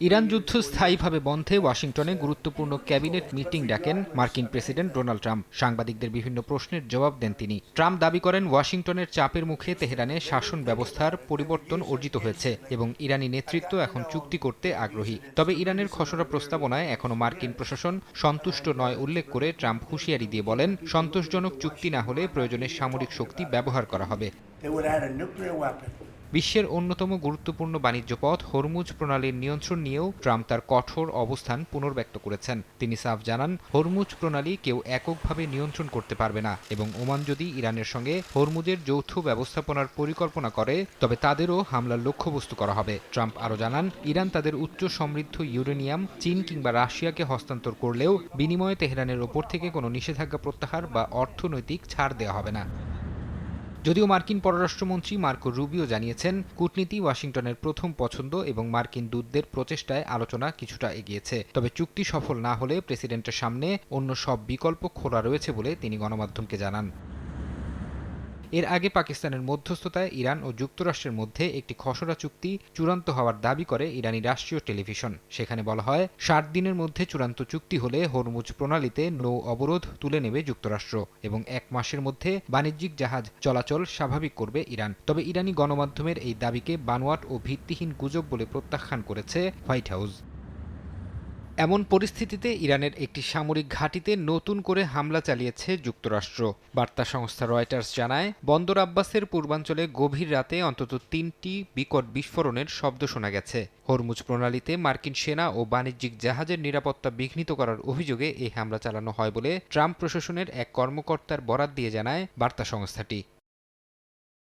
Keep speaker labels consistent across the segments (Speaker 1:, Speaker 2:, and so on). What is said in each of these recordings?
Speaker 1: Iran যুদ্ধ স্থায়ীভাবে বন্ধে ওয়াশিংটনে গুরুত্বপূর্ণ ক্যাবিনেট মিটিং ডাকেন মার্কিন প্রেসিডেন্ট ডোনাল্ড ট্রাম্প। সাংবাদিকদের বিভিন্ন প্রশ্নের জবাব দেন তিনি। ট্রাম্প দাবি করেন ওয়াশিংটনের চাপের মুখে তেহরানে শাসন ব্যবস্থার পরিবর্তন অর্জিত হয়েছে এবং ইরানি নেতৃত্ব এখন চুক্তি করতে আগ্রহী। তবে ইরানের খসড়া প্রস্তাবনায় এখনো মার্কিন প্রশাসন সন্তুষ্ট নয় উল্লেখ করে ট্রাম্প হুঁশিয়ারি দিয়ে বলেন, সন্তোষজনক চুক্তি না হলে প্রয়োজনে সামরিক শক্তি ব্যবহার করা হবে। বিশ্বের অন্যতম গুরুত্বপূর্ণ বাণিজ্য পথ হরমুজ প্রণালীর নিয়ন্ত্রণ নিয়েও ট্রাম্প তার কঠোর অবস্থান পুনর্ব্যক্ত করেছেন। তিনি সাফ জানান, হরমুজ প্রণালী কেউ এককভাবে নিয়ন্ত্রণ করতে পারবে না এবং ওমান যদি ইরানের সঙ্গে হরমুজের যৌথ ব্যবস্থাপনার পরিকল্পনা করে তবে তাদেরও হামলার লক্ষ্যবস্তু করা হবে। ট্রাম্প আরও জানান, ইরান তাদের উচ্চ সমৃদ্ধ ইউরেনিয়াম চীন কিংবা রাশিয়াকে হস্তান্তর করলেও বিনিময়ে তেহরানের ওপর থেকে কোনো নিষেধাজ্ঞা প্রত্যাহার বা অর্থনৈতিক ছাড় দেওয়া হবে না। যদিও মার্কিন পররাষ্ট্রমন্ত্রী মার্কো রুবিও জানিয়েছেন, কূটনীতি ওয়াশিংটনের প্রথম পছন্দ এবং মার্কিন দূতদের প্রচেষ্টায় আলোচনা কিছুটা এগিয়েছে। তবে চুক্তি সফল না হলে প্রেসিডেন্টের সামনে অন্য সব বিকল্প খোলা রয়েছে বলে তিনি গণমাধ্যমকে জানান। এর আগে পাকিস্তানের মধ্যস্থতায় ইরান ও যুক্তরাষ্ট্রের মধ্যে একটি খসড়া চুক্তি চূড়ান্ত হওয়ার দাবি করে ইরানি রাষ্ট্রীয় টেলিভিশন। সেখানে বলা হয়, 60 দিনের মধ্যে চূড়ান্ত চুক্তি হলে হরমুজ প্রণালীতে নৌ অবরোধ তুলে নেবে যুক্তরাষ্ট্র এবং 1 মাসের মধ্যে বাণিজ্যিক জাহাজ চলাচল স্বাভাবিক করবে ইরান। তবে ইরানি গণমাধ্যমের এই দাবিকে বানোয়াট ও ভিত্তিহীন গুজব বলে প্রত্যাখ্যান করেছে হোয়াইট হাউস। এমন পরিস্থিতিতে ইরানের একটি সামরিক ঘাঁটিতে নতুন করে হামলা চালিয়েছে যুক্তরাষ্ট্র। বার্তা সংস্থা রয়টার্স জানায়, বন্দর আব্বাসের পূর্বাঞ্চলে গভীর রাতে অন্তত 3টি বিকট বিস্ফোরণের শব্দ শোনা গেছে। হরমুজ প্রণালীতে মার্কিন সেনা ও বাণিজ্যিক জাহাজের নিরাপত্তা বিঘ্নিত করার অভিযোগে এই হামলা চালানো হয় বলে ট্রাম্প প্রশাসনের এক কর্মকর্তার বরাত দিয়ে জানায় বার্তা সংস্থাটি।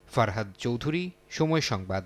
Speaker 1: ফারহাদ চৌধুরী, সময় সংবাদ।